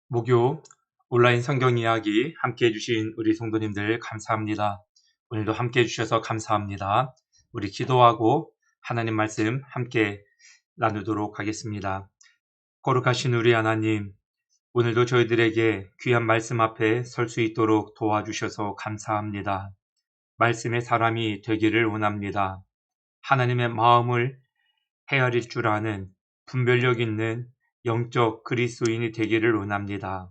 목요 온라인 성경 이야기 함께 해주신 우리 성도님들 감사합니다. 오늘도 함께 해주셔서 감사합니다. 우리 기도하고 하나님 말씀 함께 나누도록 하겠습니다. 거룩하신 우리 하나님, 오늘도 저희들에게 귀한 말씀 앞에 설 수 있도록 도와주셔서 감사합니다. 말씀의 사람이 되기를 원합니다. 하나님의 마음을 헤아릴 줄 아는 분별력 있는 영적 그리스도인이 되기를 원합니다.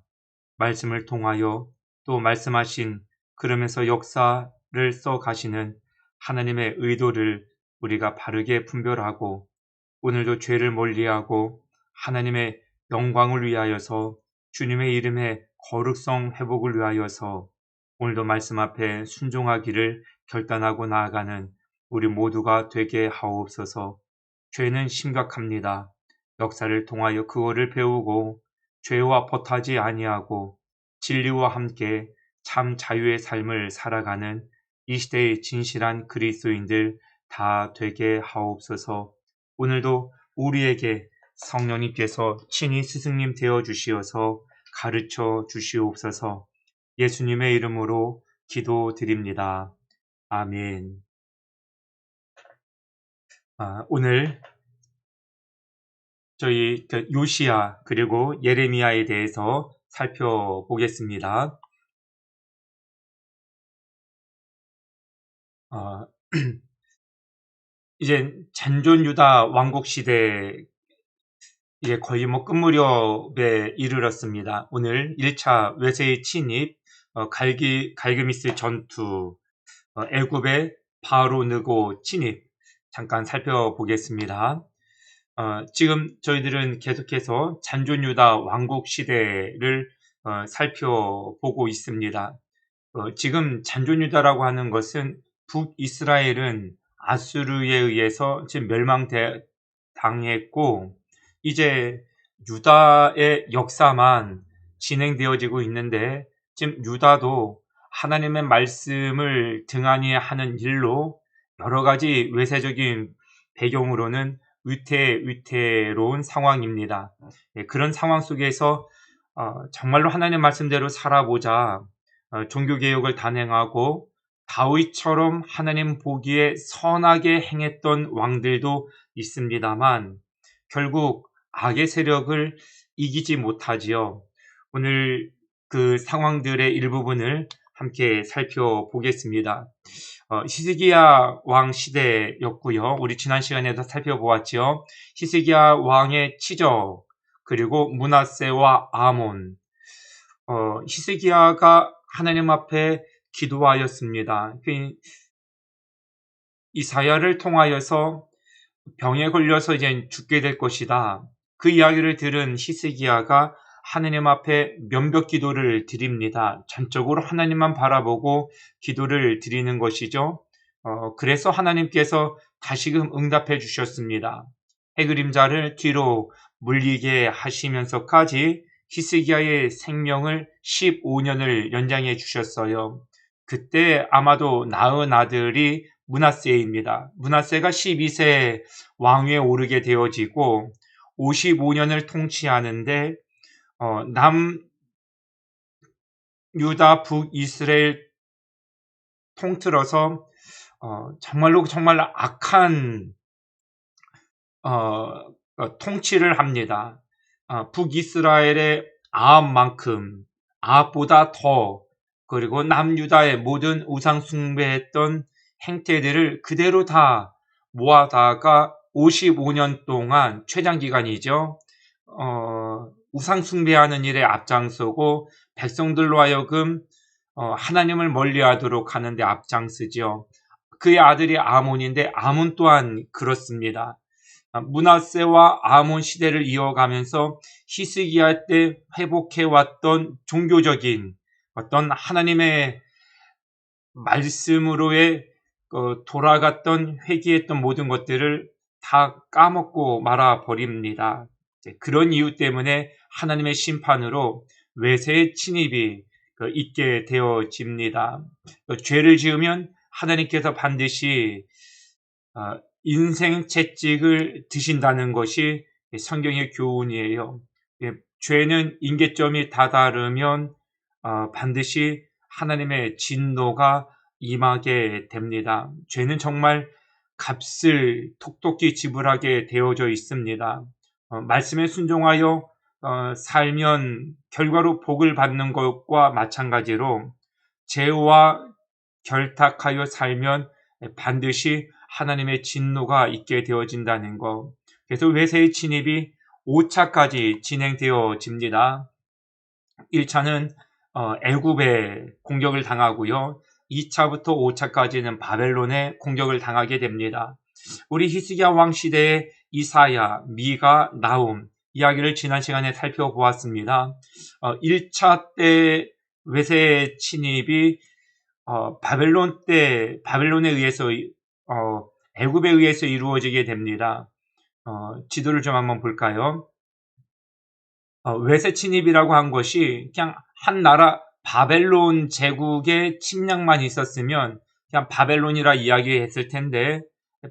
말씀을 통하여 또 말씀하신 그러면서 역사를 써 가시는 하나님의 의도를 우리가 바르게 분별하고 오늘도 죄를 멀리하고 하나님의 영광을 위하여서 주님의 이름의 거룩성 회복을 위하여서 오늘도 말씀 앞에 순종하기를 결단하고 나아가는 우리 모두가 되게 하옵소서. 죄는 심각합니다. 역사를 통하여 그거를 배우고 죄와 벗하지 아니하고 진리와 함께 참 자유의 삶을 살아가는 이 시대의 진실한 그리스도인들 다 되게 하옵소서. 오늘도 우리에게 성령님께서 친히 스승님 되어 주시어서 가르쳐 주시옵소서. 예수님의 이름으로 기도드립니다. 아멘. 오늘 저희 요시야 그리고 예레미야에 대해서 살펴보겠습니다. 이제 잔존 유다 왕국 시대 이제 거의 끝 무렵에 이르렀습니다. 오늘 1차 외세의 침입, 갈그미스 전투, 애굽의 바로 느고 침입 잠깐 살펴보겠습니다. 지금 저희들은 계속해서 잔존 유다 왕국 시대를 살펴보고 있습니다. 지금 잔존 유다라고 하는 것은 북이스라엘은 아수르에 의해서 지금 멸망당했고 이제 유다의 역사만 진행되어지고 있는데 지금 유다도 하나님의 말씀을 등한히 하는 일로 여러 가지 외세적인 배경으로는 위태로운 상황입니다. 그런 상황 속에서 정말로 하나님 말씀대로 살아보자 종교개혁을 단행하고 다윗처럼 하나님 보기에 선하게 행했던 왕들도 있습니다만 결국 악의 세력을 이기지 못하지요. 오늘 그 상황들의 일부분을 함께 살펴보겠습니다. 히스기야 왕 시대였고요. 우리 지난 시간에도 살펴보았죠. 히스기야 왕의 치적 그리고 므낫세와 아몬. 히스기야가 하나님 앞에 기도하였습니다. 이사야를 통하여서 병에 걸려서 이제 죽게 될 것이다. 그 이야기를 들은 히스기야가 하나님 앞에 면벽 기도를 드립니다. 전적으로 하나님만 바라보고 기도를 드리는 것이죠. 그래서 하나님께서 다시금 응답해 주셨습니다. 해 그림자를 뒤로 물리게 하시면서까지 히스기야의 생명을 15년을 연장해 주셨어요. 그때 아마도 낳은 아들이 므낫세입니다. 므낫세가 12세 왕위에 오르게 되어지고 55년을 통치하는데 남유다 북이스라엘 통틀어서 정말 악한 통치를 합니다. 북이스라엘의 아합만큼 아합보다 더 그리고 남유다의 모든 우상 숭배했던 행태들을 그대로 다 모아다가 55년 동안 최장 기간이죠. 우상 숭배하는 일에 앞장서고 백성들로 하여금 하나님을 멀리하도록 하는데 앞장서지요. 그의 아들이 아몬인데 아몬 또한 그렇습니다. 므낫세와 아몬 시대를 이어가면서 히스기야 때 회복해왔던 종교적인 어떤 하나님의 말씀으로의 돌아갔던 회개했던 모든 것들을 다 까먹고 말아버립니다. 그런 이유 때문에 하나님의 심판으로 외세의 침입이 있게 되어집니다. 죄를 지으면 하나님께서 반드시 인생 채찍을 드신다는 것이 성경의 교훈이에요. 예, 죄는 임계점이 다다르면 반드시 하나님의 진노가 임하게 됩니다. 죄는 정말 값을 톡톡히 지불하게 되어져 있습니다. 말씀에 순종하여 살면 결과로 복을 받는 것과 마찬가지로 죄와 결탁하여 살면 반드시 하나님의 진노가 있게 되어진다는 것. 그래서 외세의 침입이 5차까지 진행되어집니다. 1차는 애굽에 공격을 당하고요. 2차부터 5차까지는 바벨론에 공격을 당하게 됩니다. 우리 히스기야 왕 시대의 이사야, 미가, 나훔 이야기를 지난 시간에 살펴보았습니다. 1차 때 외세 침입이 바벨론에 의해서 애굽에 의해서 이루어지게 됩니다. 지도를 좀 한번 볼까요? 외세 침입이라고 한 것이 그냥 한 나라 바벨론 제국의 침략만 있었으면 그냥 바벨론이라 이야기했을 텐데,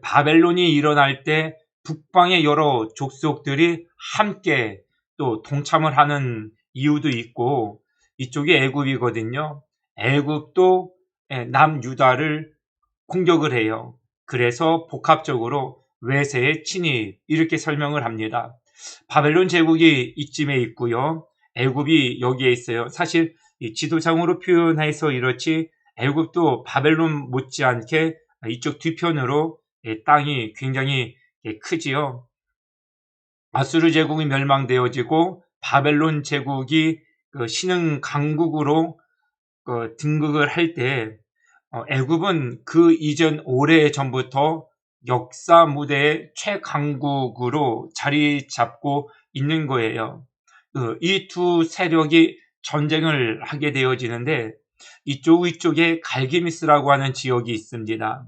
바벨론이 일어날 때 북방의 여러 족속들이 함께 또 동참을 하는 이유도 있고, 이쪽이 애굽이거든요. 애굽도 남유다를 공격을 해요. 그래서 복합적으로 외세의 침입 이렇게 설명을 합니다. 바벨론 제국이 이쯤에 있고요. 애굽이 여기에 있어요. 사실 지도상으로 표현해서 이렇지 애굽도 바벨론 못지않게 이쪽 뒤편으로 땅이 굉장히 크지요. 아수르 제국이 멸망되어지고 바벨론 제국이 신흥 강국으로 등극을 할 때 애굽은 그 이전 오래 전부터 역사 무대의 최강국으로 자리 잡고 있는 거예요. 이 두 세력이 전쟁을 하게 되어지는데 이쪽에 갈기미스라고 하는 지역이 있습니다.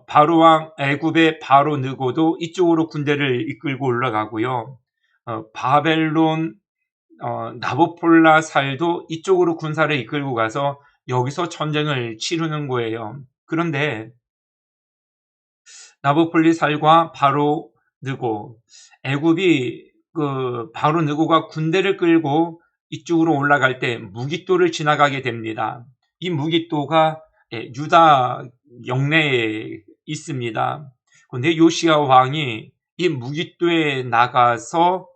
바로왕 애굽의 바로 느고도 이쪽으로 군대를 이끌고 올라가고요. 바벨론 나보폴라살도 이쪽으로 군사를 이끌고 가서 여기서 전쟁을 치르는 거예요. 그런데 나보폴리살과 바로 느고, 애굽이 바로 느고가 군대를 끌고 이쪽으로 올라갈 때 무깃도를 지나가게 됩니다. 이 무깃도가 유다 영내에 있습니다. 그런데 요시야 왕이 이 무깃도에 나가서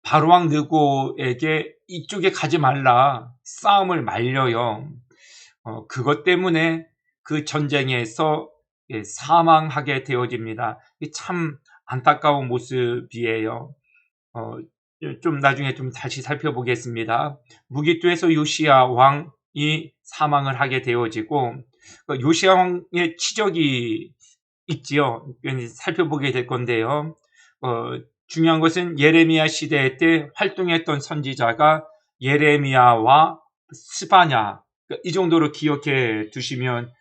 바로왕 느고에게 이쪽에 가지 말라 싸움을 말려요. 그것 때문에 그 전쟁에서 사망하게 되어집니다. 참 안타까운 모습이에요. 좀 나중에 좀 다시 살펴보겠습니다. 무깃도에서 요시야 왕이 사망을 하게 되어지고 요시야 왕의 치적이 있지요. 살펴보게 될 건데요. 중요한 것은 예레미야 시대 때 활동했던 선지자가 예레미야와 스바냐, 이 정도로 기억해 두시면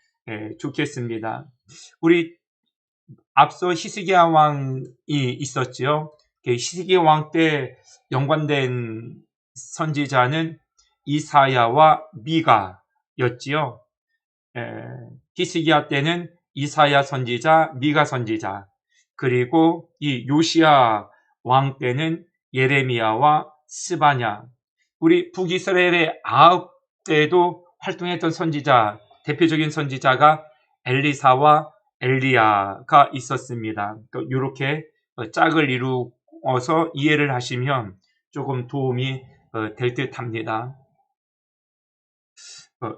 좋겠습니다. 우리 앞서 히스기야 왕이 있었죠. 히스기야 왕 때 연관된 선지자는 이사야와 미가였지요. 히스기야 때는 이사야 선지자, 미가 선지자, 그리고 이 요시야 왕 때는 예레미야와 스바냐. 우리 북이스라엘의 아합 때도 활동했던 선지자, 대표적인 선지자가 엘리사와 엘리야가 있었습니다. 이렇게 짝을 이루어서 이해를 하시면 조금 도움이 될 듯 합니다.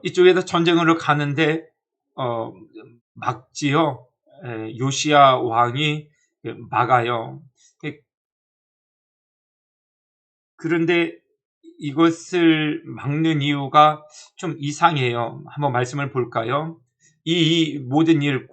이쪽에서 전쟁으로 가는데 막지요. 요시야 왕이 막아요. 그런데 이것을 막는 이유가 좀 이상해요. 한번 말씀을 볼까요? 이 모든 일후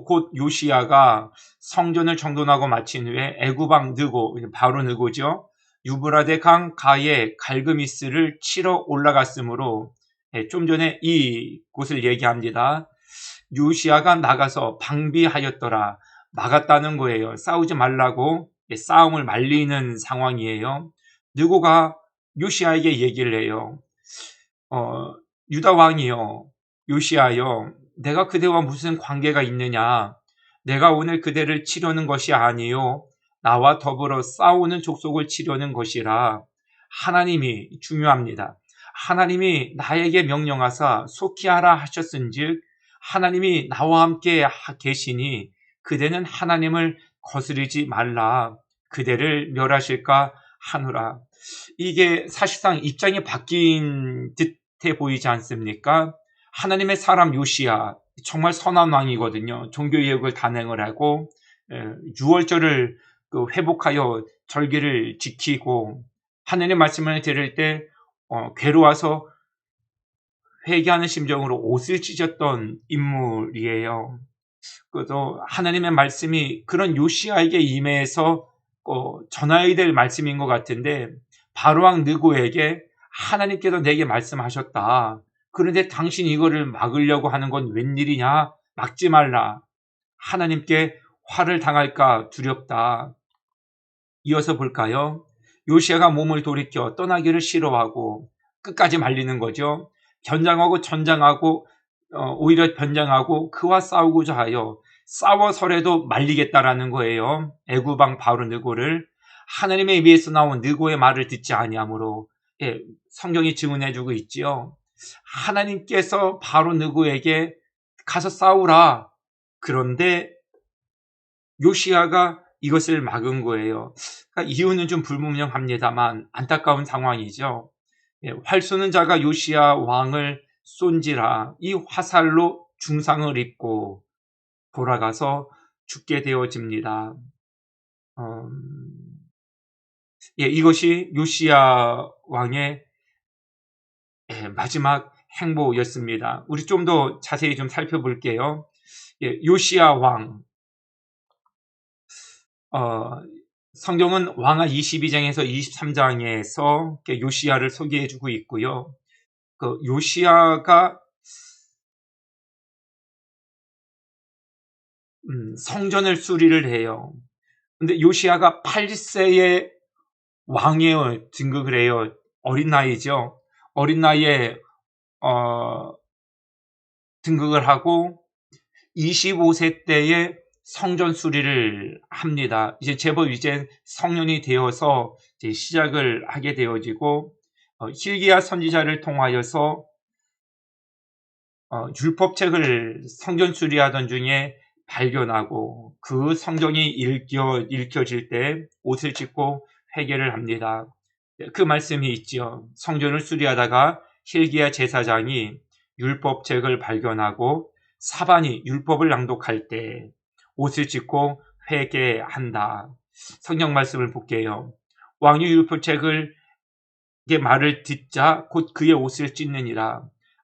곧 요시야가 성전을 정돈하고 마친 후에 애굽왕 느고, 바로 느고죠. 유브라데 강 가에 갈그미스를 치러 올라갔으므로 좀 전에 이 곳을 얘기합니다. 요시야가 나가서 방비하였더라. 막았다는 거예요. 싸우지 말라고 싸움을 말리는 상황이에요. 느고가 요시야에게 얘기를 해요. 유다 왕이요, 요시야요, 내가 그대와 무슨 관계가 있느냐? 내가 오늘 그대를 치려는 것이 아니요, 나와 더불어 싸우는 족속을 치려는 것이라. 하나님이 중요합니다. 하나님이 나에게 명령하사 속히 하라 하셨은즉 하나님이 나와 함께 계시니 그대는 하나님을 거스르지 말라. 그대를 멸하실까 하노라. 이게 사실상 입장이 바뀐 듯해 보이지 않습니까? 하나님의 사람 요시야 정말 선한 왕이거든요. 종교개혁을 단행을 하고 유월절을 회복하여 절기를 지키고 하나님의 말씀을 들을 때 괴로워서 회개하는 심정으로 옷을 찢었던 인물이에요. 그래서 하나님의 말씀이 그런 요시야에게 임해서 전해야 될 말씀인 것 같은데 바로왕 느고에게 하나님께서 내게 말씀하셨다. 그런데 당신 이거를 막으려고 하는 건 웬일이냐? 막지 말라. 하나님께 화를 당할까 두렵다. 이어서 볼까요? 요시야가 몸을 돌이켜 떠나기를 싫어하고 끝까지 말리는 거죠. 변장하고 전장하고 오히려 변장하고 그와 싸우고자 하여 싸워서라도 말리겠다라는 거예요. 애굽왕 바로 느고를 하나님의 입에서 나온 느고의 말을 듣지 아니하므로 성경이 증언해주고 있지요. 하나님께서 바로 느고에게 가서 싸우라. 그런데 요시야가 이것을 막은 거예요. 그러니까 이유는 좀 불분명합니다만 안타까운 상황이죠. 활 쏘는 자가 요시야 왕을 쏜지라 이 화살로 중상을 입고 돌아가서 죽게 되어집니다. 이것이 요시야 왕의 마지막 행보였습니다. 우리 좀 더 자세히 좀 살펴볼게요. 요시야 왕 성경은 왕하 22장에서 23장에서 요시야를 소개해주고 있고요. 그 요시야가 성전을 수리를 해요. 근데 요시야가 8세의 왕에 등극을 해요. 어린 나이죠. 어린 나이에 등극을 하고 25세 때에 성전 수리를 합니다. 이제 제법 이제 성년이 되어서 이제 시작을 하게 되어지고 hil기야 선지자를 통하여서 율법책을 성전 수리하던 중에 발견하고 그 성경이 읽혀질 때 옷을 찢고 회개를 합니다. 그 말씀이 있죠. 성전을 수리하다가 hil기야 제사장이 율법책을 발견하고 사반이 율법을 낭독할 때 옷을 찢고 회개한다. 성경 말씀을 볼게요. 왕이 율법책을 말을 듣자 곧 그의 옷을 찢느니라.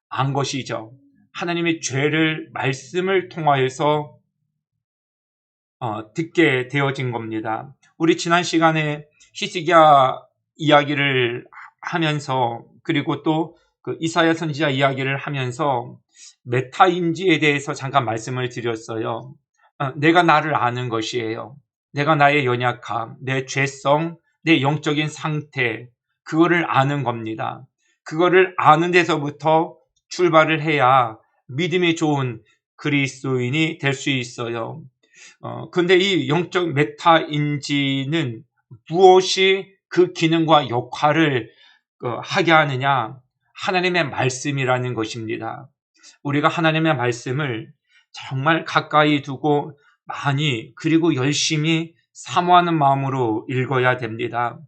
안 것이죠. 하나님의 죄를 말씀을 통하여서 듣게 되어진 겁니다. 우리 지난 시간에 히스기야 이야기를 하면서 그리고 또 그 이사야 선지자 이야기를 하면서 메타인지에 대해서 잠깐 말씀을 드렸어요. 내가 나를 아는 것이에요. 내가 나의 연약함, 내 죄성, 내 영적인 상태 그거를 아는 겁니다. 그거를 아는 데서부터 출발을 해야 믿음이 좋은 그리스도인이 될 수 있어요. 근데 이 영적 메타인지는 무엇이 그 기능과 역할을 하게 하느냐? 하나님의 말씀이라는 것입니다. 우리가 하나님의 말씀을 정말 가까이 두고 많이 그리고 열심히 사모하는 마음으로 읽어야 됩니다.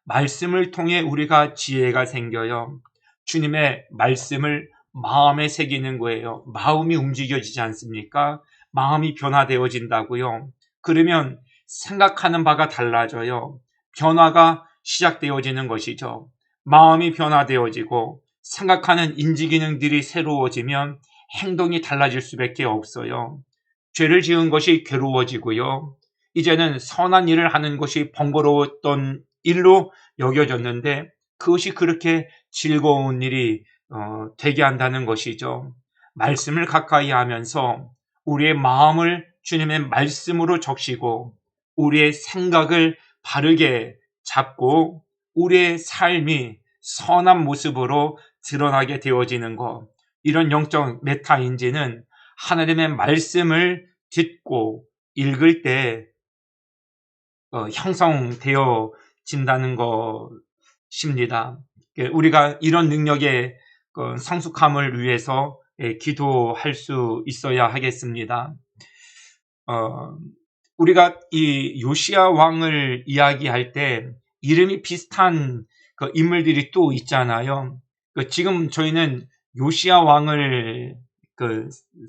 말씀을 통해 우리가 지혜가 생겨요. 주님의 말씀을 마음에 새기는 거예요. 마음이 움직여지지 않습니까? 마음이 변화되어진다고요. 그러면 생각하는 바가 달라져요. 변화가 시작되어지는 것이죠. 마음이 변화되어지고 생각하는 인지기능들이 새로워지면 행동이 달라질 수밖에 없어요. 죄를 지은 것이 괴로워지고요. 이제는 선한 일을 하는 것이 번거로웠던 일로 여겨졌는데 그것이 그렇게 즐거운 일이 되게 한다는 것이죠. 말씀을 가까이 하면서 우리의 마음을 주님의 말씀으로 적시고 우리의 생각을 바르게 잡고 우리의 삶이 선한 모습으로 드러나게 되어지는 것. 이런 영적 메타인지는 하나님의 말씀을 듣고 읽을 때 형성되어진다는 것입니다. 우리가 이런 능력의 성숙함을 위해서 기도할 수 있어야 하겠습니다. 우리가 이 요시야 왕을 이야기할 때 이름이 비슷한 인물들이 또 있잖아요. 지금 저희는 요시야 왕을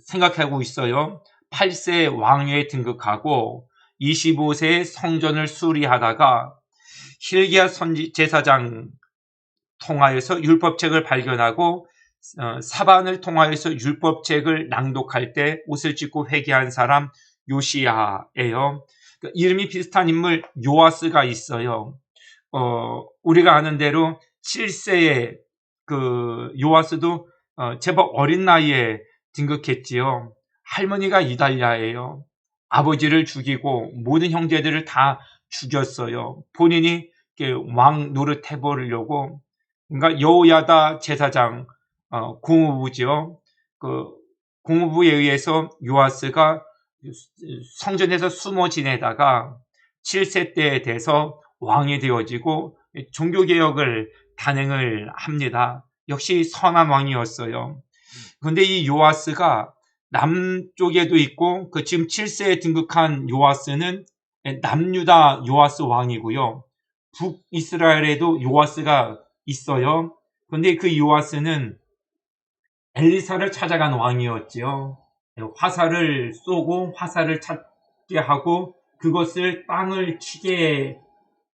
생각하고 있어요. 8세 왕위에 등극하고 25세에 성전을 수리하다가 hil기야 제사장 통하여서 율법책을 발견하고 사반을 통하여서 율법책을 낭독할 때 옷을 찢고 회개한 사람 요시야예요. 이름이 비슷한 인물 요아스가 있어요. 우리가 아는 대로 7세의 요아스도 제법 어린 나이에 등극했지요. 할머니가 이달랴예요. 아버지를 죽이고 모든 형제들을 다 죽였어요. 본인이 왕 노릇 해보려고. 그러니까 여호야다 제사장 공후부죠. 공후부에 의해서 요아스가 성전에서 숨어 지내다가 7세 때에 돼서 왕이 되어지고 종교개혁을 단행을 합니다. 역시 선한 왕이었어요. 그런데 이 요아스가 남쪽에도 있고 지금 7세에 등극한 요아스는 남유다 요아스 왕이고요. 북이스라엘에도 요아스가 있어요. 그런데 그 요아스는 엘리사를 찾아간 왕이었지요. 화살을 쏘고 화살을 찾게 하고 그것을 땅을 치게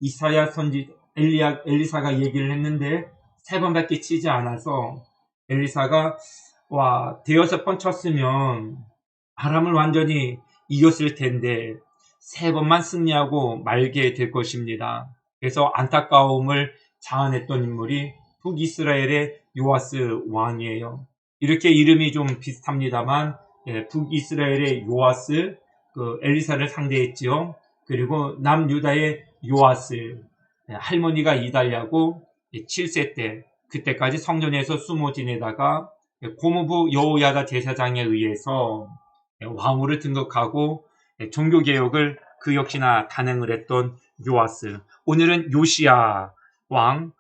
이사야 선지 엘리사가 얘기를 했는데 3번밖에 치지 않아서 엘리사가 대여섯 번 쳤으면 아람을 완전히 이겼을 텐데 3번만 승리하고 말게 될 것입니다. 그래서 안타까움을 자아냈던 인물이 북이스라엘의 요아스 왕이에요. 이렇게 이름이 좀 비슷합니다만 북이스라엘의 요아스 엘리사를 상대했지요. 그리고 남유다의 요아스 할머니가 이달랴고 7세 때 그때까지 성전에서 숨어 지내다가 고모부 여호야다 제사장에 의해서 왕으로 등극하고 종교개혁을 그 역시나 단행을 했던 요아스. 오늘은 요시야 왕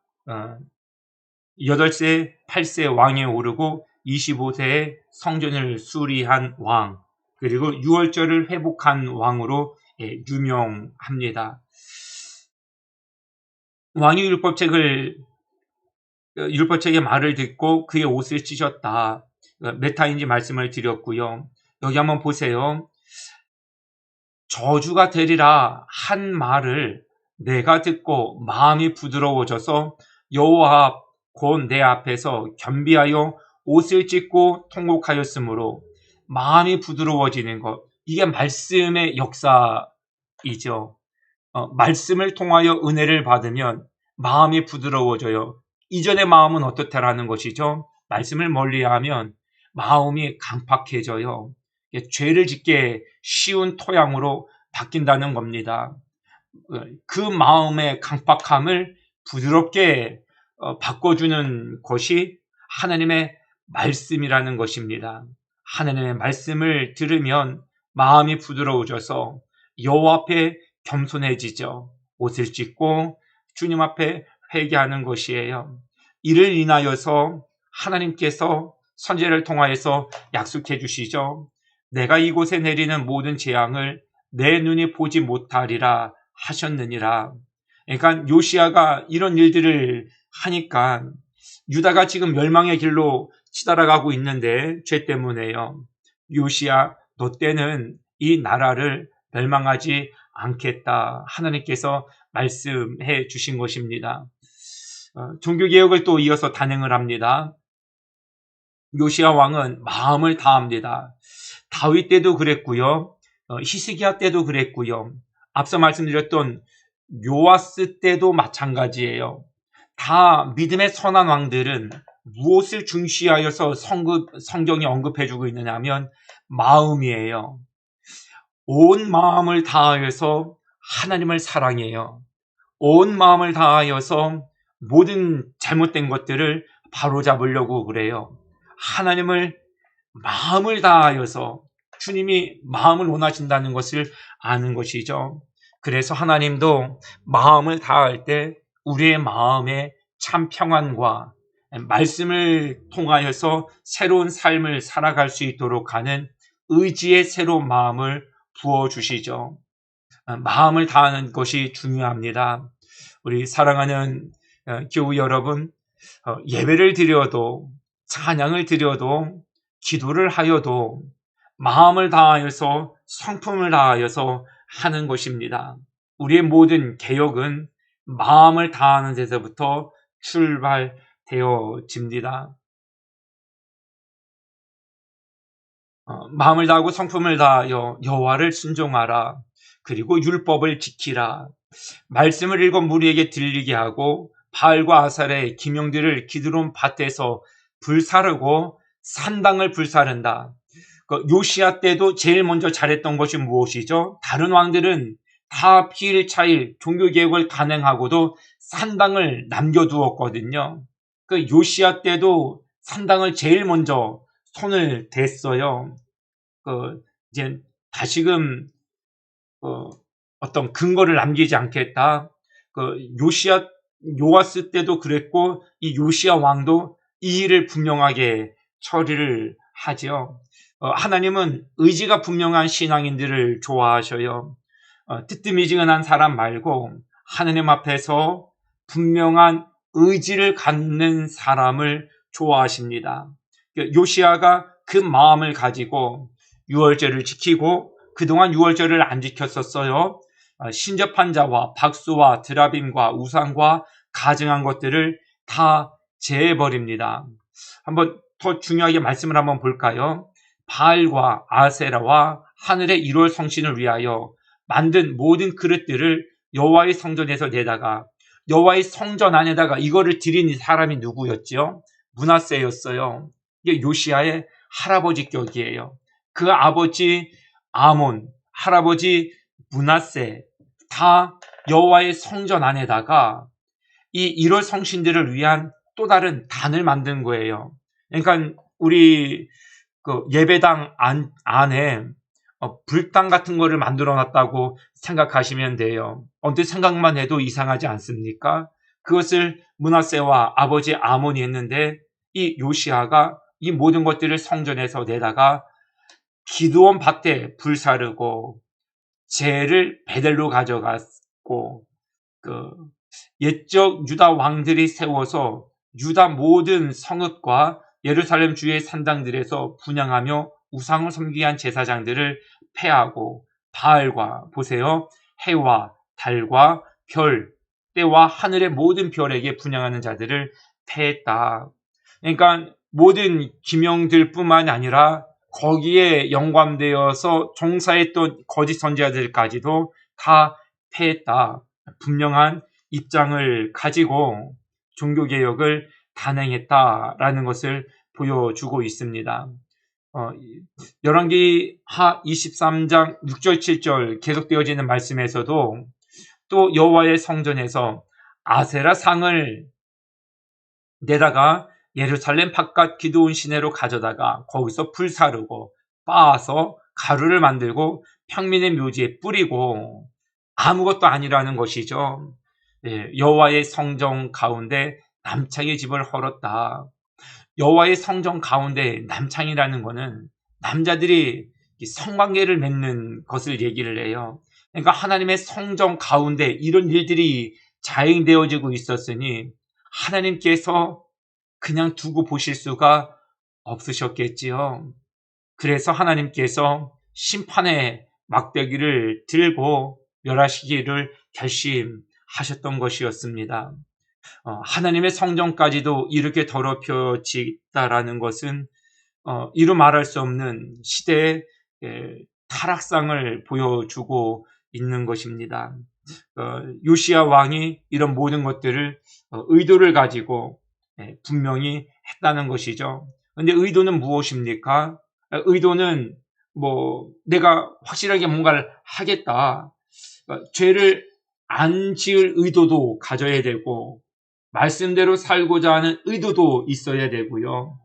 8세 8세 왕에 오르고 25세에 성전을 수리한 왕, 그리고 6월절을 회복한 왕으로 유명합니다. 왕이 율법책의 말을 듣고 그의 옷을 찢었다. 몇 타인지 말씀을 드렸고요. 여기 한번 보세요. 저주가 되리라 한 말을 내가 듣고 마음이 부드러워져서 여호와 곧 내 앞에서 겸비하여 옷을 찢고 통곡하였으므로 마음이 부드러워지는 것. 이게 말씀의 역사이죠. 말씀을 통하여 은혜를 받으면 마음이 부드러워져요. 이전의 마음은 어떻다라는 것이죠. 말씀을 멀리하면 마음이 강팍해져요. 죄를 짓게 쉬운 토양으로 바뀐다는 겁니다. 그 마음의 강팍함을 부드럽게 바꿔주는 것이 하나님의 말씀이라는 것입니다. 하나님의 말씀을 들으면 마음이 부드러워져서 여호와 앞에 겸손해지죠. 옷을 찢고 주님 앞에 회개하는 것이에요. 이를 인하여서 하나님께서 선지자를 통하여서 약속해 주시죠. 내가 이곳에 내리는 모든 재앙을 내 눈이 보지 못하리라 하셨느니라. 그러니까 요시야가 이런 일들을 하니까 유다가 지금 멸망의 길로 치달아가고 있는데 죄 때문에요. 요시야 너 때는 이 나라를 멸망하지 않겠다. 하나님께서 말씀해 주신 것입니다. 종교개혁을 또 이어서 단행을 합니다. 요시야 왕은 마음을 다합니다. 다윗 때도 그랬고요. 히스기야 때도 그랬고요. 앞서 말씀드렸던 요아스 때도 마찬가지예요. 다 믿음의 선한 왕들은 무엇을 중시하여서 성경이 언급해주고 있느냐 하면 마음이에요. 온 마음을 다하여서 하나님을 사랑해요. 온 마음을 다하여서 모든 잘못된 것들을 바로잡으려고 그래요. 하나님을 마음을 다하여서 주님이 마음을 원하신다는 것을 아는 것이죠. 그래서 하나님도 마음을 다할 때 우리의 마음에 참 평안과 말씀을 통하여서 새로운 삶을 살아갈 수 있도록 하는 의지의 새로운 마음을 부어주시죠. 마음을 다하는 것이 중요합니다. 우리 사랑하는 교우 여러분, 예배를 드려도 찬양을 드려도 기도를 하여도 마음을 다하여서 성품을 다하여서 하는 것입니다. 우리의 모든 개혁은 마음을 다하는 데서부터 출발되어집니다. 마음을 다하고 성품을 다하여 여호와를 순종하라. 그리고 율법을 지키라. 말씀을 읽어 무리에게 들리게 하고 바알과 아살의 기명들을 기드론 밭에서 불사르고 산당을 불사른다. 요시야 때도 제일 먼저 잘했던 것이 무엇이죠? 다른 왕들은 다 피일차일 종교개혁을 단행하고도 산당을 남겨두었거든요. 요시야 때도 산당을 제일 먼저 손을 댔어요. 이제 다시금 어떤 근거를 남기지 않겠다. 요아스 때도 그랬고 이 요시야 왕도 이 일을 분명하게 처리를 하죠. 하나님은 의지가 분명한 신앙인들을 좋아하셔요. 뜨뜨미지근한 사람 말고 하나님 앞에서 분명한 의지를 갖는 사람을 좋아하십니다. 요시야가 그 마음을 가지고 유월절을 지키고 그동안 유월절을 안 지켰었어요. 신접한 자와 박수와 드라빔과 우상과 가증한 것들을 다 제해버립니다. 한번 더 중요하게 말씀을 한번 볼까요? 바알과 아세라와 하늘의 1월 성신을 위하여 만든 모든 그릇들을 여호와의 성전에서 내다가 여호와의 성전 안에다가 이거를 드린 사람이 누구였죠? 므낫세였어요. 이게 요시야의 할아버지 격이에요. 그 아버지 아몬, 할아버지 므낫세 다 여호와의 성전 안에다가 이 1월 성신들을 위한 또 다른 단을 만든 거예요. 그러니까 우리 예배당 안에 불당 같은 거를 만들어 놨다고 생각하시면 돼요. 언뜻 생각만 해도 이상하지 않습니까? 그것을 므낫세와 아버지 아몬이 했는데 이 요시야가 이 모든 것들을 성전에서 내다가 기드온 밭에 불사르고 재를 베델로 가져갔고 옛적 유다 왕들이 세워서 유다 모든 성읍과 예루살렘 주의 산당들에서 분향하며 우상을 섬기게 한 제사장들을 폐하고 바알과 보세요. 해와 달과 별, 때와 하늘의 모든 별에게 분향하는 자들을 폐했다. 그러니까 모든 기명들뿐만 아니라 거기에 영감되어서 종사했던 거짓 선지자들까지도 다 폐했다. 분명한 입장을 가지고 종교개혁을 단행했다라는 것을 보여주고 있습니다. 열왕기 하 23장 6절 7절 계속되어지는 말씀에서도 또 여호와의 성전에서 아세라 상을 내다가 예루살렘 바깥 기드온 시내로 가져다가 거기서 불사르고 빻아서 가루를 만들고 평민의 묘지에 뿌리고 아무것도 아니라는 것이죠. 여호와의 성전 가운데 남창의 집을 헐었다. 여호와의 성전 가운데 남창이라는 것은 남자들이 성관계를 맺는 것을 얘기를 해요. 그러니까 하나님의 성전 가운데 이런 일들이 자행되어지고 있었으니 하나님께서 그냥 두고 보실 수가 없으셨겠지요. 그래서 하나님께서 심판의 막대기를 들고 멸하시기를 결심하셨던 것이었습니다. 하나님의 성전까지도 이렇게 더럽혀지다라는 것은 이루 말할 수 없는 시대의 타락상을 보여주고 있는 것입니다. 요시야 왕이 이런 모든 것들을 의도를 가지고 분명히 했다는 것이죠. 그런데 의도는 무엇입니까? 의도는 내가 확실하게 뭔가를 하겠다. 죄를 안 지을 의도도 가져야 되고 말씀대로 살고자 하는 의도도 있어야 되고요.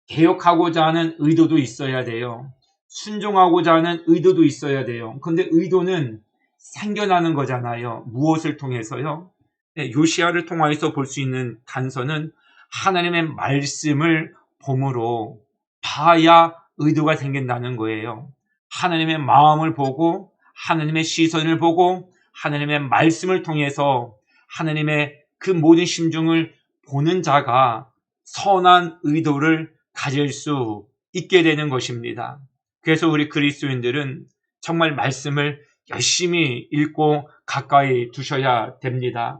개혁하고자 하는 의도도 있어야 돼요. 순종하고자 하는 의도도 있어야 돼요. 그런데 의도는 생겨나는 거잖아요. 무엇을 통해서요? 요시야를 통하여서 볼 수 있는 단서는 하나님의 말씀을 봄으로 봐야 의도가 생긴다는 거예요. 하나님의 마음을 보고 하나님의 시선을 보고 하나님의 말씀을 통해서 하나님의 그 모든 심중을 보는 자가 선한 의도를 가질 수 있게 되는 것입니다. 그래서 우리 그리스도인들은 정말 말씀을 열심히 읽고 가까이 두셔야 됩니다.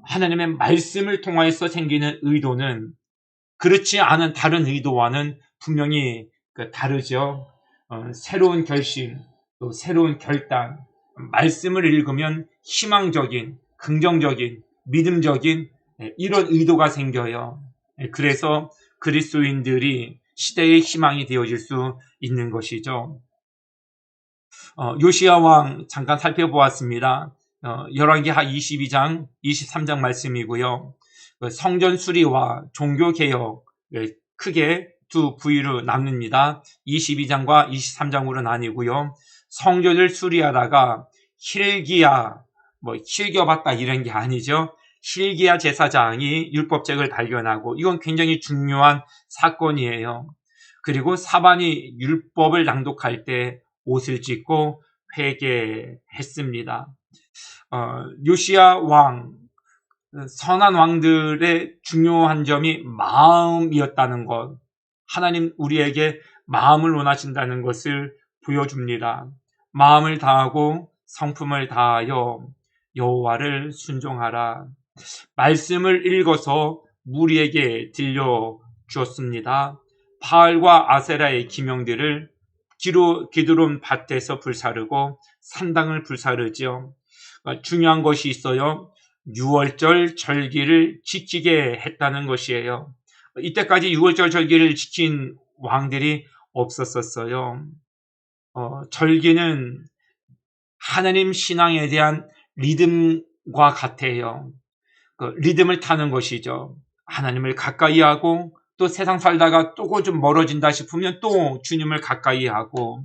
하나님의 말씀을 통하여서 생기는 의도는 그렇지 않은 다른 의도와는 분명히 다르죠. 새로운 결심, 또 새로운 결단, 말씀을 읽으면 희망적인, 긍정적인, 믿음적인 이런 의도가 생겨요. 그래서 그리스도인들이 시대의 희망이 되어질 수 있는 것이죠. 요시야 왕 잠깐 살펴보았습니다. 열왕기하 22장, 23장 말씀이고요. 성전 수리와 종교 개혁 크게 두 부위로 나눕니다. 22장과 23장으로 나뉘고요. 성전을 수리하다가 힐기야, 힐겨봤다 이런 게 아니죠. 힐기야 제사장이 율법책을 발견하고 이건 굉장히 중요한 사건이에요. 그리고 사반이 율법을 낭독할 때 옷을 찢고 회개했습니다. 요시야 왕, 선한 왕들의 중요한 점이 마음이었다는 것, 하나님 우리에게 마음을 원하신다는 것을 보여줍니다. 마음을 다하고 성품을 다하여 여호와를 순종하라. 말씀을 읽어서 무리에게 들려주었습니다. 바알과 아세라의 기명들을 기드론 밭에서 불사르고 산당을 불사르지요. 중요한 것이 있어요. 6월절 절기를 지키게 했다는 것이에요. 이때까지 6월절 절기를 지킨 왕들이 없었었어요. 절기는 하나님 신앙에 대한 리듬과 같아요. 리듬을 타는 것이죠. 하나님을 가까이 하고 또 세상 살다가 또 좀 멀어진다 싶으면 또 주님을 가까이 하고,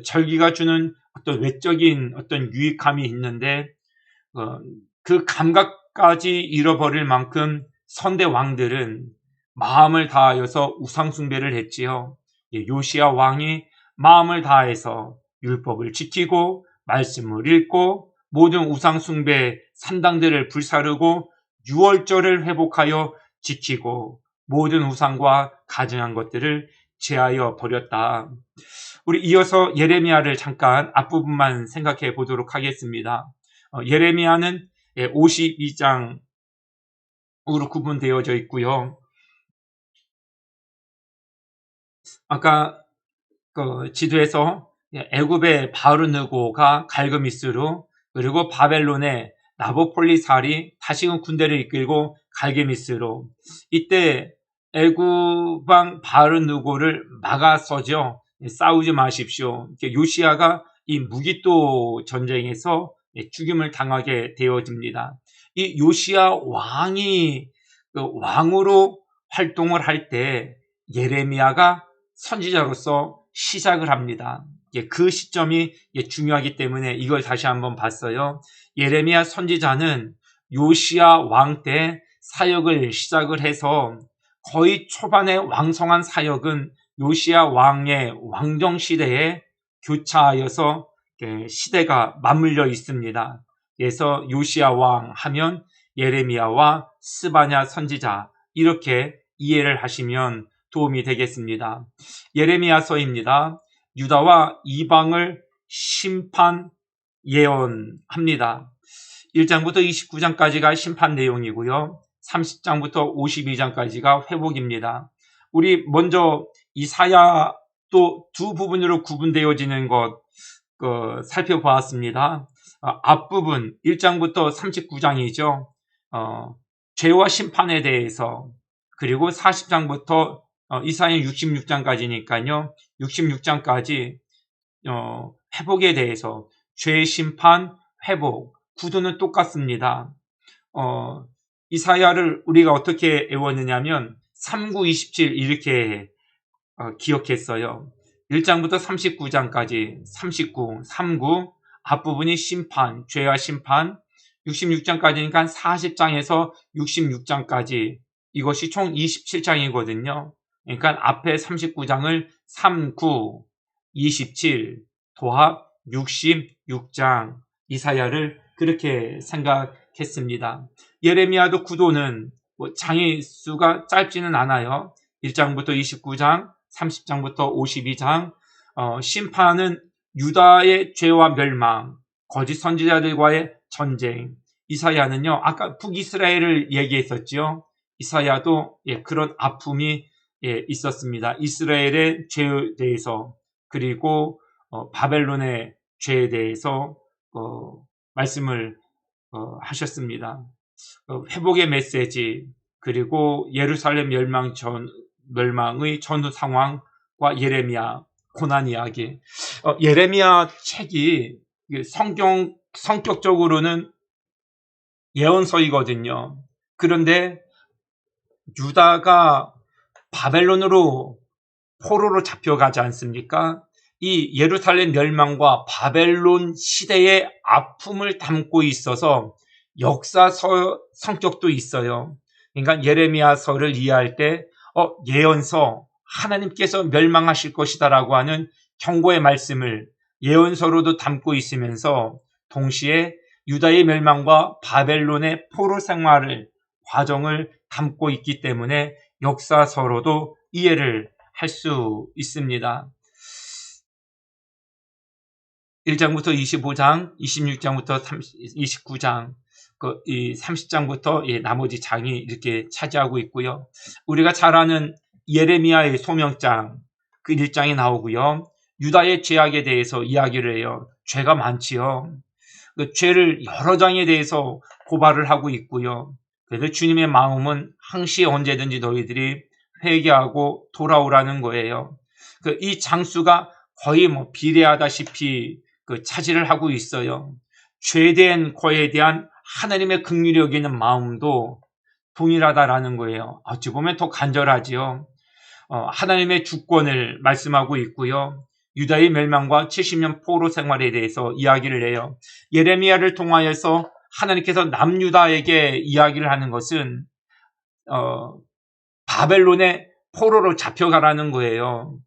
절기가 주는 어떤 외적인 어떤 유익함이 있는데 그 감각까지 잃어버릴 만큼 선대 왕들은 마음을 다하여서 우상 숭배를 했지요. 요시야 왕이 마음을 다해서 율법을 지키고 말씀을 읽고 모든 우상 숭배 산당들을 불사르고 6월절을 회복하여 지키고 모든 우상과 가증한 것들을 제하여 버렸다. 우리 이어서 예레미야를 잠깐 앞부분만 생각해 보도록 하겠습니다. 예레미야는 52장으로 구분되어져 있고요. 아까 지도에서 애굽의 바르느고가 갈그미스로, 그리고 바벨론의 나보폴리살이 다시금 군대를 이끌고 갈게미스로, 이때 애굽왕 바르느고를 막아서죠. 싸우지 마십시오. 요시야가 이 무기또 전쟁에서 죽임을 당하게 되어집니다. 이 요시야 왕이 왕으로 활동을 할 때 예레미야가 선지자로서 시작을 합니다. 그 시점이 중요하기 때문에 이걸 다시 한번 봤어요. 예레미야 선지자는 요시야 왕 때 사역을 시작을 해서 거의 초반에 왕성한 사역은 요시야 왕의 왕정 시대에 교차하여서 시대가 맞물려 있습니다. 그래서 요시야 왕 하면 예레미야와 스바냐 선지자, 이렇게 이해를 하시면 도움이 되겠습니다. 예레미야서입니다. 유다와 이방을 심판 예언합니다. 1장부터 29장까지가 심판 내용이고요. 30장부터 52장까지가 회복입니다. 우리 먼저 이사야 또 두 부분으로 구분되어지는 것 살펴보았습니다. 앞부분 1장부터 39장이죠. 죄와 심판에 대해서, 그리고 40장부터 이사야 66장까지니까요. 66장까지 회복에 대해서, 죄, 심판, 회복, 구도는 똑같습니다. 이사야를 우리가 어떻게 외웠느냐면 3927 이렇게 기억했어요. 1장부터 39장까지 39, 39, 앞부분이 심판, 죄와 심판, 66장까지니까 40장에서 66장까지 이것이 총 27장이거든요. 그러니까 앞에 39장을 3, 9, 27, 도합 66장 이사야를 그렇게 생각했습니다. 예레미야도 구도는 장의 수가 짧지는 않아요. 1장부터 29장, 30장부터 52장, 심판은 유다의 죄와 멸망, 거짓 선지자들과의 전쟁. 이사야는요, 아까 북이스라엘을 얘기했었죠. 이사야도 그런 아픔이 있었습니다. 이스라엘의 죄에 대해서, 그리고 바벨론의 죄에 대해서 말씀을 하셨습니다. 회복의 메시지, 그리고 예루살렘 멸망의 전후 상황과 예레미야 고난 이야기. 예레미야 책이 성격적으로는 예언서이거든요. 그런데 유다가 바벨론으로 포로로 잡혀가지 않습니까? 이 예루살렘 멸망과 바벨론 시대의 아픔을 담고 있어서 역사서 성격도 있어요. 그러니까 예레미야서를 이해할 때 예언서, 하나님께서 멸망하실 것이다라고 하는 경고의 말씀을 예언서로도 담고 있으면서 동시에 유다의 멸망과 바벨론의 포로 생활을 과정을 담고 있기 때문에 역사서로도 이해를 할 수 있습니다. 1장부터 25장, 26장부터 29장, 이 30장부터 나머지 장이 이렇게 차지하고 있고요. 우리가 잘 아는 예레미야의 소명장, 그 1장이 나오고요. 유다의 죄악에 대해서 이야기를 해요. 죄가 많지요. 그 죄를 여러 장에 대해서 고발을 하고 있고요. 그래서 주님의 마음은 항시 언제든지 너희들이 회개하고 돌아오라는 거예요. 이 장수가 거의 비례하다시피 차지를 하고 있어요. 죄에 대한 거에 대한 하나님의 긍휼히 여기는 마음도 동일하다라는 거예요. 어찌 보면 더 간절하지요. 하나님의 주권을 말씀하고 있고요. 유다의 멸망과 70년 포로 생활에 대해서 이야기를 해요. 예레미야를 통하여서 하나님께서 남유다에게 이야기를 하는 것은 바벨론의 포로로 잡혀가라는 거예요.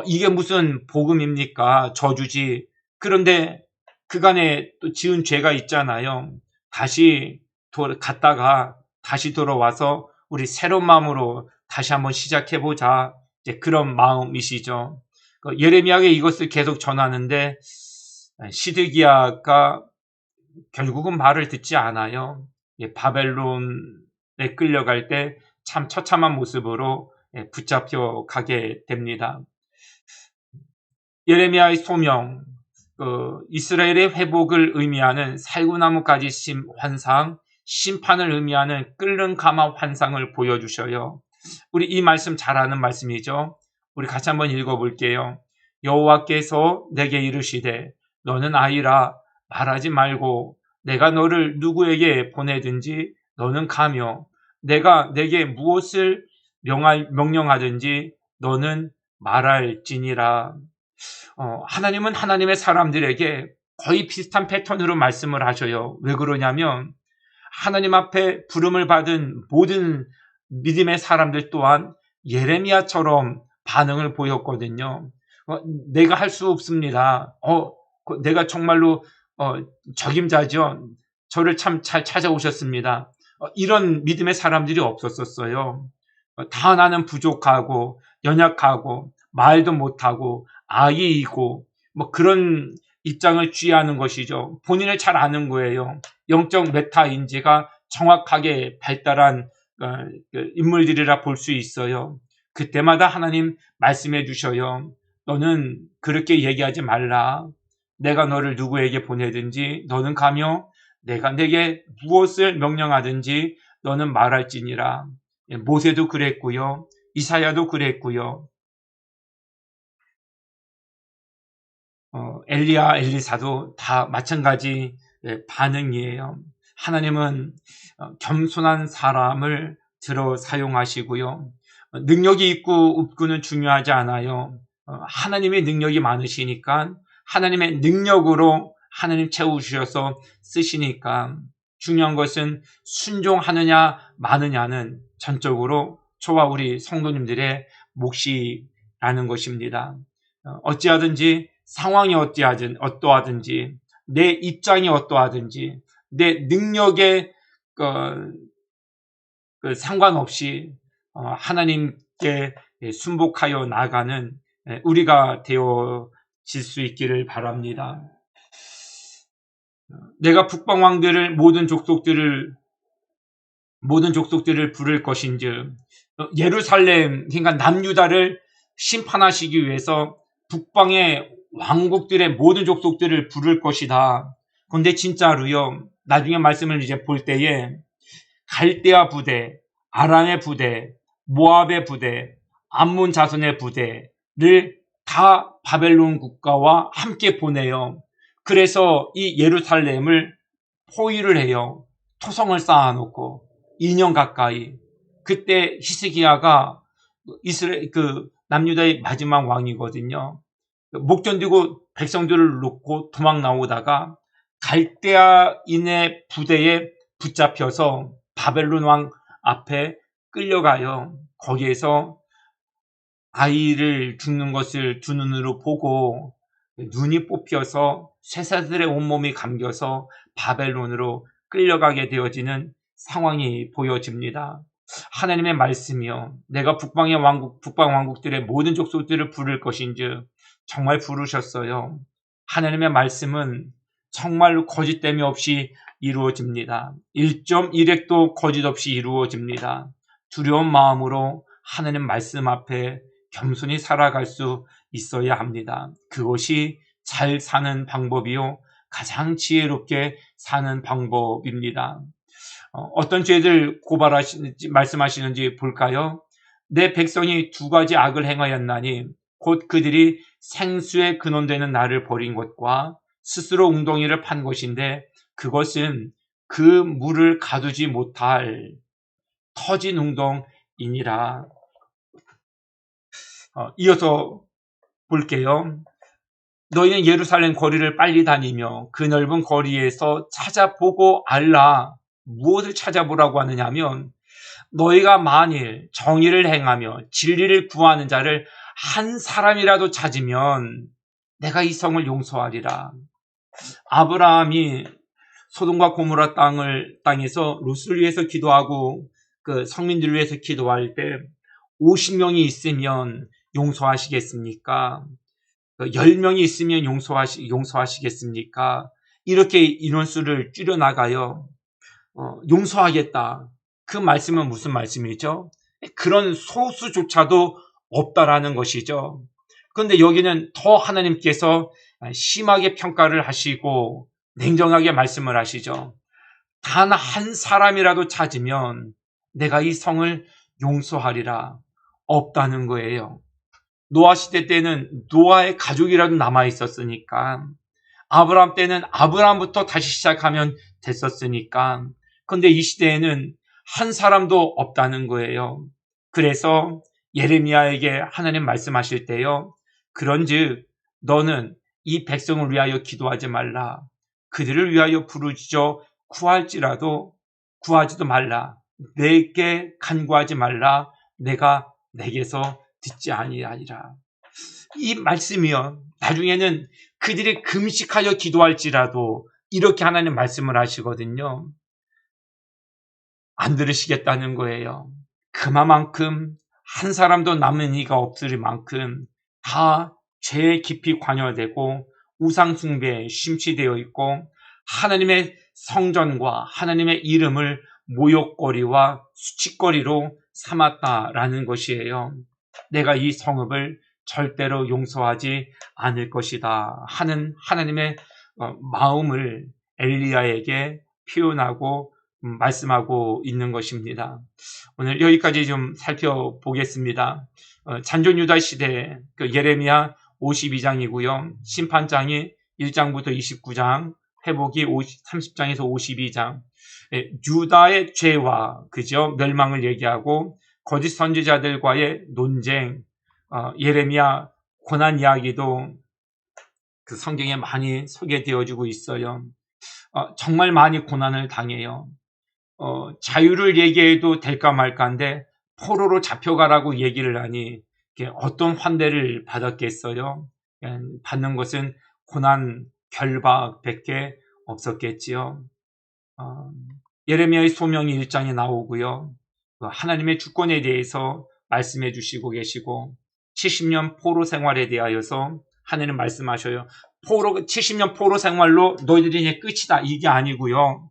이게 무슨 복음입니까? 저주지. 그런데 그간에 또 지은 죄가 있잖아요. 다시 갔다가 다시 돌아와서 우리 새로운 마음으로 다시 한번 시작해보자. 이제 그런 마음이시죠. 예레미야에게 이것을 계속 전하는데 시드기야가 결국은 말을 듣지 않아요. 바벨론에 끌려갈 때 참 처참한 모습으로 붙잡혀 가게 됩니다. 예레미야의 소명, 이스라엘의 회복을 의미하는 살구나무까지 심 환상, 심판을 의미하는 끓는 가마 환상을 보여주셔요. 우리 이 말씀 잘 아는 말씀이죠. 우리 같이 한번 읽어볼게요. 여호와께서 내게 이르시되 너는 아이라 말하지 말고 내가 너를 누구에게 보내든지 너는 가며 내가 내게 무엇을 명령하든지 너는 말할지니라. 하나님은 하나님의 사람들에게 거의 비슷한 패턴으로 말씀을 하셔요. 왜 그러냐면 하나님 앞에 부름을 받은 모든 믿음의 사람들 또한 예레미야처럼 반응을 보였거든요. 내가 할 수 없습니다. 내가 정말로 적임자죠. 저를 참 잘 찾아오셨습니다. 이런 믿음의 사람들이 없었어요. 다 나는 부족하고 연약하고 말도 못하고 아이이고 그런 입장을 취하는 것이죠. 본인을 잘 아는 거예요. 영적 메타 인지가 정확하게 발달한 인물들이라 볼 수 있어요. 그때마다 하나님 말씀해 주셔요. 너는 그렇게 얘기하지 말라. 내가 너를 누구에게 보내든지 너는 가며 내가 내게 무엇을 명령하든지 너는 말할지니라. 모세도 그랬고요. 이사야도 그랬고요. 엘리야, 엘리사도 다 마찬가지 반응이에요. 하나님은 겸손한 사람을 들어 사용하시고요. 능력이 있고 없고는 중요하지 않아요. 하나님의 능력이 많으시니까 하나님의 능력으로 하나님 채우셔서 쓰시니까 중요한 것은 순종하느냐 마느냐는 전적으로 저와 우리 성도님들의 몫이라는 것입니다. 어찌하든지 상황이 어떠하든지 내 입장이 어떠하든지 내 능력에 상관없이 하나님께 순복하여 나가는 우리가 되어질 수 있기를 바랍니다. 내가 북방 왕들을 모든 족속들을 부를 것인즉 예루살렘 그러니까 남유다를 심판하시기 위해서 북방의 왕국들의 모든 족속들을 부를 것이다. 그런데 진짜로요. 나중에 말씀을 이제 볼 때에 갈대아 부대, 아람의 부대, 모압의 부대, 암몬 자손의 부대를 다 바벨론 국가와 함께 보내요. 그래서 이 예루살렘을 포위를 해요. 토성을 쌓아놓고 2년 가까이. 그때 히스기야가 남유다의 마지막 왕이거든요. 목전들고 백성들을 놓고 도망 나오다가 갈대아인의 부대에 붙잡혀서 바벨론 왕 앞에 끌려가요. 거기에서 아이를 죽는 것을 두 눈으로 보고 눈이 뽑혀서 쇠사슬에 온몸이 감겨서 바벨론으로 끌려가게 되어지는 상황이 보여집니다. 하나님의 말씀이요. 내가 북방 왕국들의 모든 족속들을 부를 것인즉 정말 부르셨어요. 하나님의 말씀은 정말로 거짓됨이 없이 이루어집니다. 1.1핵도 거짓 없이 이루어집니다. 두려운 마음으로 하나님 말씀 앞에 겸손히 살아갈 수 있어야 합니다. 그것이 잘 사는 방법이요. 가장 지혜롭게 사는 방법입니다. 어떤 죄들 말씀하시는지 볼까요? 내 백성이 두 가지 악을 행하였나니 곧 그들이 생수의 근원되는 나를 버린 것과 스스로 웅덩이를 판 것인데 그것은 그 물을 가두지 못할 터진 웅덩이니라. 이어서 볼게요. 너희는 예루살렘 거리를 빨리 다니며 그 넓은 거리에서 찾아보고 알라. 무엇을 찾아보라고 하느냐 하면 너희가 만일 정의를 행하며 진리를 구하는 자를 한 사람이라도 찾으면 내가 이 성을 용서하리라. 아브라함이 소돔과 고모라 땅에서 롯을 위해서 기도하고 그 성민들을 위해서 기도할 때 50명이 있으면 용서하시겠습니까? 10명이 있으면 용서하시겠습니까? 이렇게 인원수를 줄여나가요. 용서하겠다. 그 말씀은 무슨 말씀이죠? 그런 소수조차도 없다라는 것이죠. 그런데 여기는 더 하나님께서 심하게 평가를 하시고 냉정하게 말씀을 하시죠. 단 한 사람이라도 찾으면 내가 이 성을 용서하리라. 없다는 거예요. 노아 시대 때는 노아의 가족이라도 남아 있었으니까, 아브라함 때는 아브라함부터 다시 시작하면 됐었으니까, 근데 이 시대에는 한 사람도 없다는 거예요. 그래서 예레미야에게 하나님 말씀하실 때요, 그런즉 너는 이 백성을 위하여 기도하지 말라. 그들을 위하여 부르짖어 구하지도 말라. 내게 간구하지 말라. 내가 내게서 듣지 아니하리라. 이 말씀이요. 나중에는 그들이 금식하여 기도할지라도 이렇게 하나님 말씀을 하시거든요. 안 들으시겠다는 거예요. 그만큼 한 사람도 남은 이가 없을 만큼 다 죄에 깊이 관여되고 우상 숭배에 심취되어 있고 하나님의 성전과 하나님의 이름을 모욕거리와 수치거리로 삼았다라는 것이에요. 내가 이 성읍을 절대로 용서하지 않을 것이다 하는 하나님의 마음을 엘리야에게 표현하고 말씀하고 있는 것입니다. 오늘 여기까지 좀 살펴보겠습니다. 잔존유다 시대 예레미야 52장이고요. 심판장이 1장부터 29장, 회복이 30장에서 52장. 유다의 죄와 멸망을 얘기하고 거짓 선지자들과의 논쟁, 예레미야 고난 이야기도 그 성경에 많이 소개되어지고 있어요. 정말 많이 고난을 당해요. 자유를 얘기해도 될까 말까인데 포로로 잡혀가라고 얘기를 하니 어떤 환대를 받았겠어요? 받는 것은 고난, 결박 밖에 없었겠지요. 예레미야의 소명이 1장에 나오고요. 하나님의 주권에 대해서 말씀해 주시고 계시고 70년 포로 생활에 대하여서 하나님 말씀하셔요. 70년 포로 생활로 너희들이 이제 끝이다. 이게 아니고요.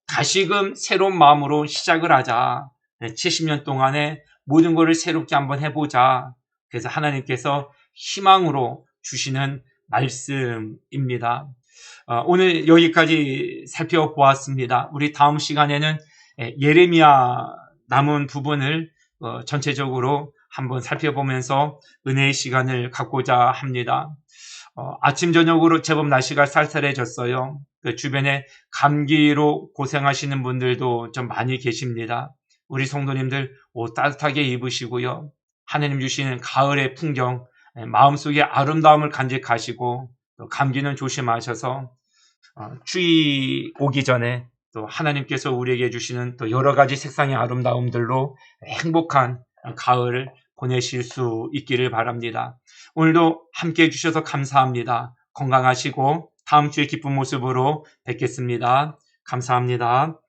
다시금 새로운 마음으로 시작을 하자. 70년 동안에 모든 것을 새롭게 한번 해보자. 그래서 하나님께서 희망으로 주시는 말씀입니다. 오늘 여기까지 살펴보았습니다. 우리 다음 시간에는 예레미야 남은 부분을 전체적으로 한번 살펴보면서 은혜의 시간을 갖고자 합니다. 아침 저녁으로 제법 날씨가 쌀쌀해졌어요. 그 주변에 감기로 고생하시는 분들도 좀 많이 계십니다. 우리 성도님들 옷 따뜻하게 입으시고요. 하나님 주시는 가을의 풍경, 마음속에 아름다움을 간직하시고 또 감기는 조심하셔서 추위 오기 전에 또 하나님께서 우리에게 주시는 또 여러 가지 색상의 아름다움들로 행복한 가을을 보내실 수 있기를 바랍니다. 오늘도 함께 해주셔서 감사합니다. 건강하시고 다음 주에 기쁜 모습으로 뵙겠습니다. 감사합니다.